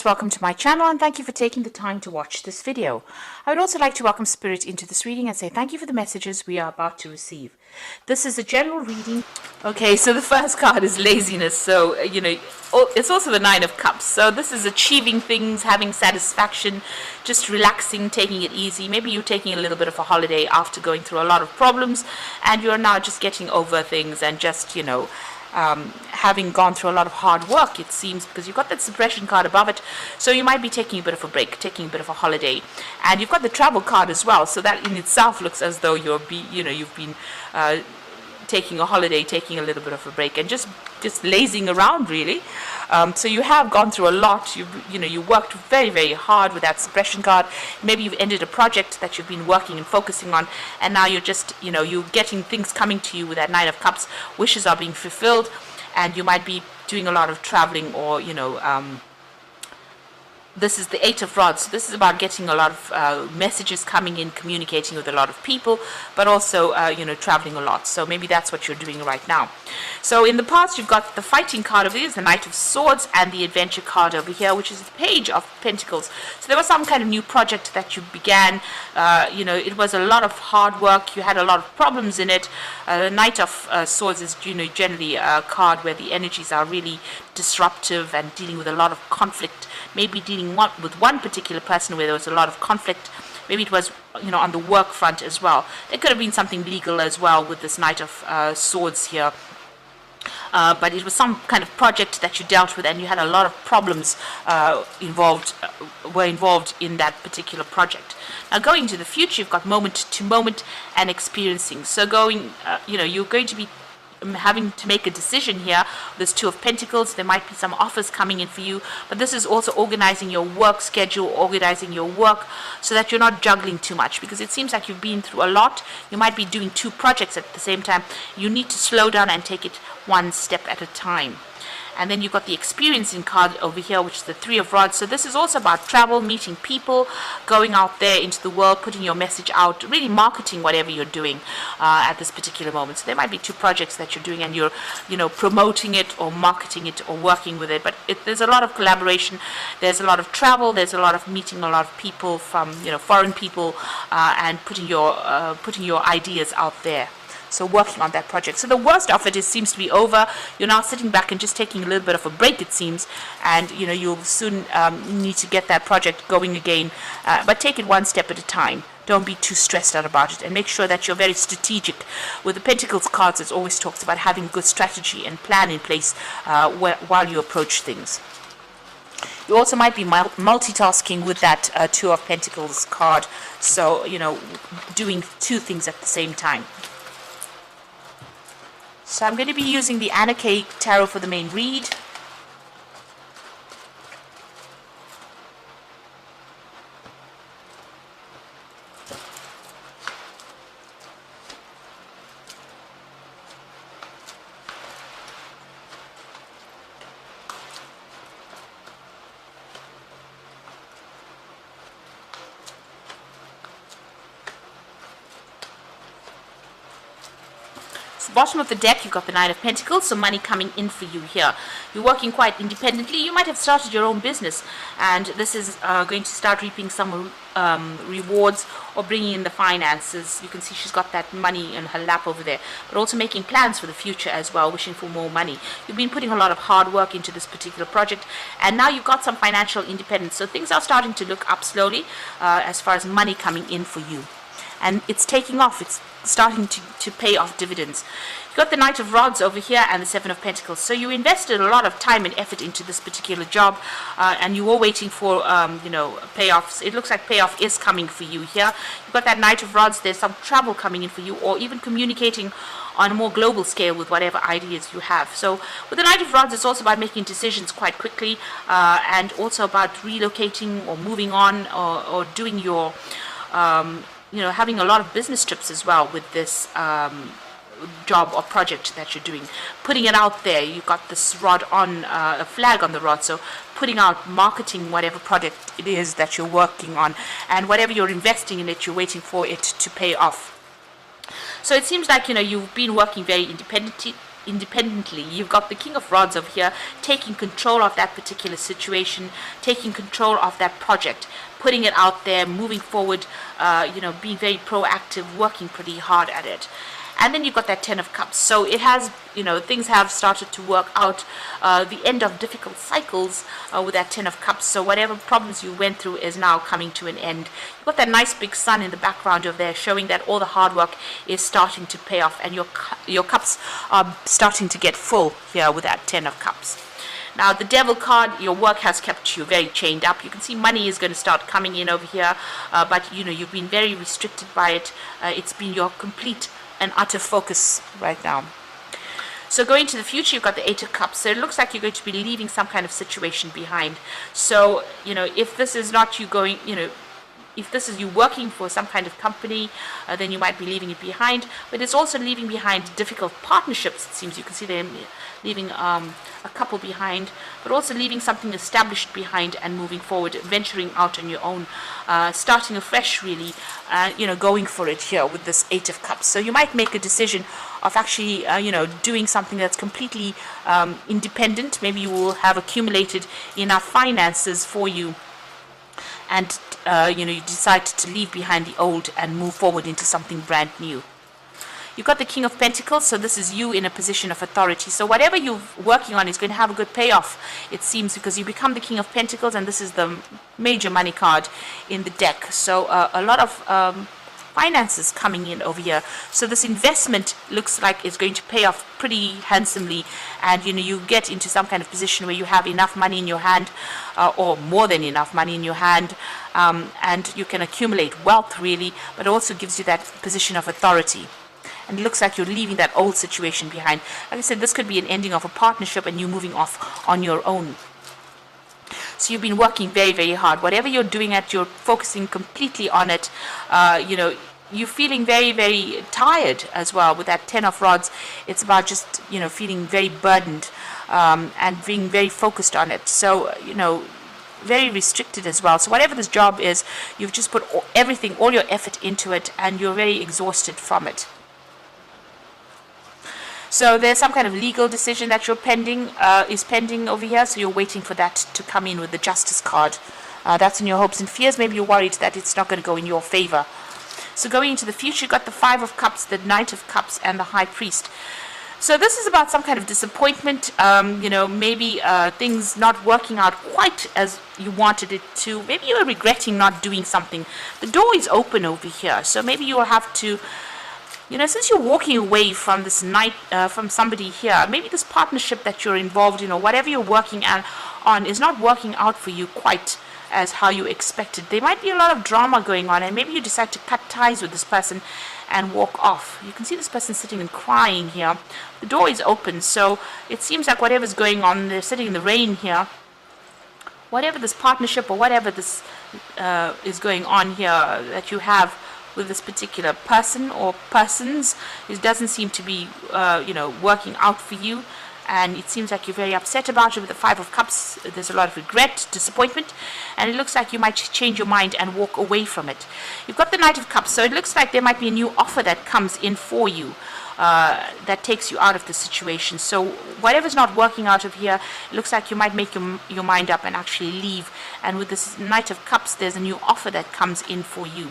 Welcome to my channel and thank you for taking the time to watch this video. I would also like to welcome Spirit into this reading and say thank you for the messages we are about to receive. This is a general reading. Okay, so the first card is laziness. So, it's also the Nine of Cups. So this is achieving things, having satisfaction, just relaxing, taking it easy. Maybe you're taking a little bit of a holiday after going through a lot of problems and you're now just getting over things and just, having gone through a lot of hard work, it seems, because you've got that suppression card above it. So you might be taking a bit of a break, taking a bit of a holiday. And you've got the travel card as well. So that in itself looks as though you've been taking a holiday, taking a little bit of a break, and just lazing around, really. So you have gone through a lot. You worked very, very hard with that suppression card. Maybe you've ended a project that you've been working and focusing on, and now you're just, you're getting things coming to you with that Nine of Cups. Wishes are being fulfilled, and you might be doing a lot of traveling, or this is the Eight of Rods. So this is about getting a lot of messages coming in, communicating with a lot of people, but also, traveling a lot. So maybe that's what you're doing right now. So in the past, you've got the fighting card over here, the Knight of Swords, and the adventure card over here, which is the Page of Pentacles. So there was some kind of new project that you began. It was a lot of hard work. You had a lot of problems in it. Knight of Swords is, generally a card where the energies are really disruptive and dealing with a lot of conflict. Maybe dealing with one particular person where there was a lot of conflict. Maybe it was, on the work front as well. There could have been something legal as well with this Knight of Swords here. But it was some kind of project that you dealt with, and you had a lot of problems involved in that particular project. Now, going to the future, you've got moment to moment and experiencing. So you're going to be having to make a decision here. There's Two of Pentacles. There might be some offers coming in for you, but this is also organizing your work schedule, organizing your work so that you're not juggling too much, because it seems like you've been through a lot. You might be doing two projects at the same time. You need to slow down and take it one step at a time. And then you've got the experiencing card over here, which is the Three of Rods. So this is also about travel, meeting people, going out there into the world, putting your message out, really marketing whatever you're doing at this particular moment. So there might be two projects that you're doing and you're, promoting it or marketing it or working with it. But there's a lot of collaboration. There's a lot of travel. There's a lot of meeting a lot of people from, foreign people and putting your ideas out there. So working on that project. So the worst of it seems to be over. You're now sitting back and just taking a little bit of a break, it seems. And, you'll soon need to get that project going again. But take it one step at a time. Don't be too stressed out about it. And make sure that you're very strategic. With the Pentacles cards, it always talks about having good strategy and plan in place while you approach things. You also might be multitasking with that Two of Pentacles card. So, doing two things at the same time. So I'm going to be using the Anna K Tarot for the main read. Bottom of the deck, you've got the Nine of Pentacles, so money coming in for you here. You're working quite independently. You might have started your own business, and this is going to start reaping some rewards or bringing in the finances. You can see she's got that money in her lap over there, but also making plans for the future as well, wishing for more money. You've been putting a lot of hard work into this particular project, and now you've got some financial independence. So things are starting to look up slowly as far as money coming in for you. And it's taking off. It's starting to pay off dividends. You've got the Knight of Rods over here and the Seven of Pentacles. So you invested a lot of time and effort into this particular job, and you were waiting for, payoffs. It looks like payoff is coming for you here. You've got that Knight of Rods. There's some travel coming in for you, or even communicating on a more global scale with whatever ideas you have. So with the Knight of Rods, it's also about making decisions quite quickly, and also about relocating or moving on, or doing your having a lot of business trips as well with this job or project that you're doing. Putting it out there. You've got this rod on, a flag on the rod, so putting out, marketing whatever project it is that you're working on, and whatever you're investing in it, you're waiting for it to pay off. So it seems like, you've been working very independently, independently. You've got the King of Rods over here taking control of that particular situation, taking control of that project, putting it out there, moving forward, being very proactive, working pretty hard at it. And then you've got that Ten of Cups. So it has, things have started to work out. The end of difficult cycles with that Ten of Cups. So whatever problems you went through is now coming to an end. You've got that nice big sun in the background over there, showing that all the hard work is starting to pay off, and your cups are starting to get full here with that Ten of Cups. Now, the Devil card, your work has kept you very chained up. You can see money is going to start coming in over here, but you've been very restricted by it. It's been your complete and utter focus right now. So going to the future, you've got the Eight of Cups. So it looks like you're going to be leaving some kind of situation behind. So, if this is not you going, if this is you working for some kind of company, then you might be leaving it behind. But it's also leaving behind difficult partnerships, it seems. You can see them leaving a couple behind, but also leaving something established behind and moving forward, venturing out on your own, starting afresh, really, going for it here with this Eight of Cups. So you might make a decision of actually, doing something that's completely independent. Maybe you will have accumulated enough finances for you, and you decide to leave behind the old and move forward into something brand new. You've got the King of Pentacles, so this is you in a position of authority. So whatever you're working on is going to have a good payoff, it seems, because you become the King of Pentacles, and this is the major money card in the deck. So a lot of finances coming in over here. So this investment looks like it's going to pay off pretty handsomely, and you get into some kind of position where you have enough money in your hand, or more than enough money in your hand, and you can accumulate wealth, really, but also gives you that position of authority. And it looks like you're leaving that old situation behind. Like I said, this could be an ending of a partnership and you moving off on your own. So you've been working very, very hard. Whatever you're doing you're focusing completely on it. You're feeling very, very tired as well with that Ten of Rods. It's about just, feeling very burdened, and being very focused on it. So, very restricted as well. So whatever this job is, you've just put everything, all your effort into it, and you're very exhausted from it. So there's some kind of legal decision that you're is pending over here. So you're waiting for that to come in with the Justice card. That's in your hopes and fears. Maybe you're worried that it's not going to go in your favor. So going into the future, you've got the Five of Cups, the Knight of Cups, and the High Priest. So this is about some kind of disappointment, maybe things not working out quite as you wanted it to. Maybe you're regretting not doing something. The door is open over here. So maybe you'll have to, since you're walking away from this from somebody here, maybe this partnership that you're involved in, or whatever you're working on is not working out for you quite as how you expected. There might be a lot of drama going on, and maybe you decide to cut ties with this person and walk off. You can see this person sitting and crying here. The door is open, so it seems like whatever's going on, they're sitting in the rain here. Whatever this partnership or whatever this is going on here that you have with this particular person or persons, it doesn't seem to be, working out for you. And it seems like you're very upset about it. With the Five of Cups, there's a lot of regret, disappointment, and it looks like you might change your mind and walk away from it. You've got the Knight of Cups, so it looks like there might be a new offer that comes in for you, that takes you out of the situation. So whatever's not working out of here, it looks like you might make your mind up and actually leave. And with this Knight of Cups, there's a new offer that comes in for you.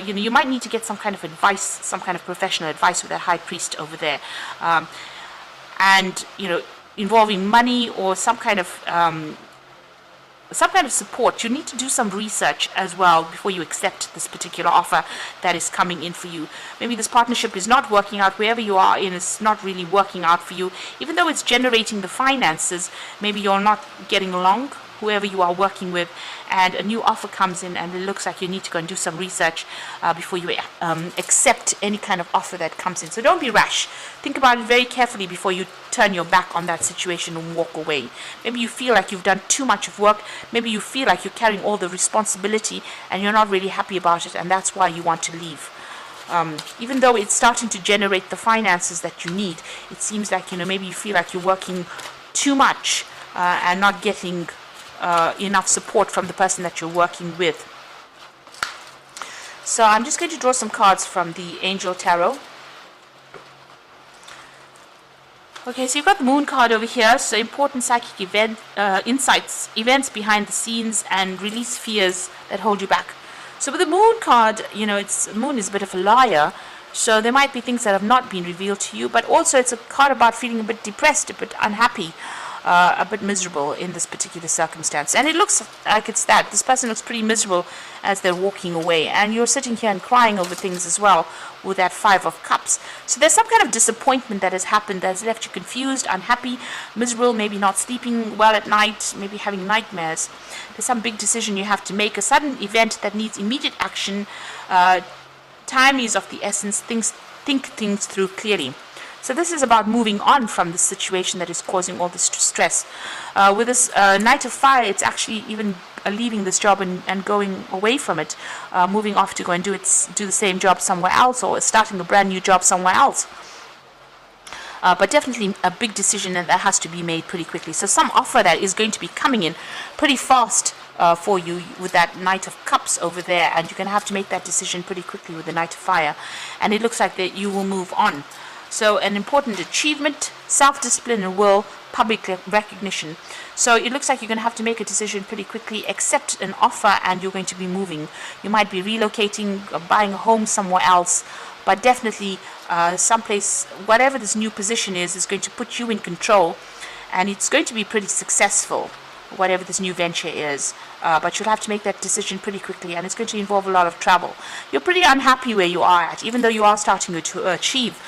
You might need to get some kind of advice, some kind of professional advice with that High Priest over there. Involving money or some kind of support. You need to do some research as well before you accept this particular offer that is coming in for you. Maybe this partnership is not working out. Wherever you are in, it's not really working out for you. Even though it's generating the finances, maybe you're not getting along, whoever you are working with, and a new offer comes in, and it looks like you need to go and do some research before you accept any kind of offer that comes in. So don't be rash. Think about it very carefully before you turn your back on that situation and walk away. Maybe you feel like you've done too much of work. Maybe you feel like you're carrying all the responsibility and you're not really happy about it, and that's why you want to leave. Even though it's starting to generate the finances that you need, it seems like, maybe you feel like you're working too much and not getting enough support from the person that you're working with. So I'm just going to draw some cards from the Angel Tarot. Okay, so you've got the moon card over here. So important psychic insights, events behind the scenes, and release fears that hold you back. So with the moon card, moon is a bit of a liar. So there might be things that have not been revealed to you, but also it's a card about feeling a bit depressed, a bit unhappy, a bit miserable in this particular circumstance. And it looks like it's that. This person looks pretty miserable as they're walking away. And you're sitting here and crying over things as well with that Five of Cups. So there's some kind of disappointment that has happened that has left you confused, unhappy, miserable, maybe not sleeping well at night, maybe having nightmares. There's some big decision you have to make, a sudden event that needs immediate action. Time is of the essence. Think things through clearly. So this is about moving on from the situation that is causing all this stress. With this Knight of Fire, it's actually even leaving this job and going away from it, moving off to go and do the same job somewhere else, or starting a brand new job somewhere else. But definitely a big decision that has to be made pretty quickly. So some offer that is going to be coming in pretty fast for you with that Knight of Cups over there, and you're going to have to make that decision pretty quickly with the Knight of Fire. And it looks like that you will move on. So an important achievement, self-discipline and will, public recognition. So it looks like you're going to have to make a decision pretty quickly, accept an offer, and you're going to be moving. You might be relocating, buying a home somewhere else, but definitely someplace, whatever this new position is going to put you in control, and it's going to be pretty successful, whatever this new venture is. But you'll have to make that decision pretty quickly, and it's going to involve a lot of travel. You're pretty unhappy where you are at, even though you are starting to achieve.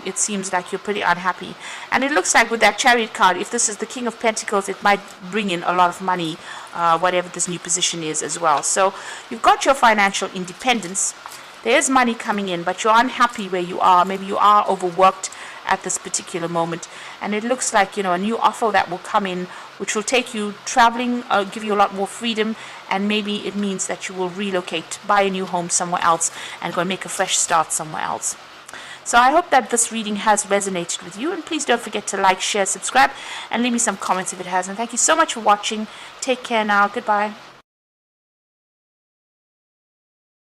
It seems like you're pretty unhappy. And it looks like with that Chariot card, if this is the King of Pentacles, it might bring in a lot of money, whatever this new position is as well. So you've got your financial independence. There's money coming in, but you're unhappy where you are. Maybe you are overworked at this particular moment, and it looks like a new offer that will come in, which will take you traveling, give you a lot more freedom, and maybe it means that you will relocate, buy a new home somewhere else, and go and make a fresh start somewhere else. So I hope that this reading has resonated with you, and please don't forget to like, share, subscribe, and leave me some comments if it has. And thank you so much for watching. Take care now. Goodbye.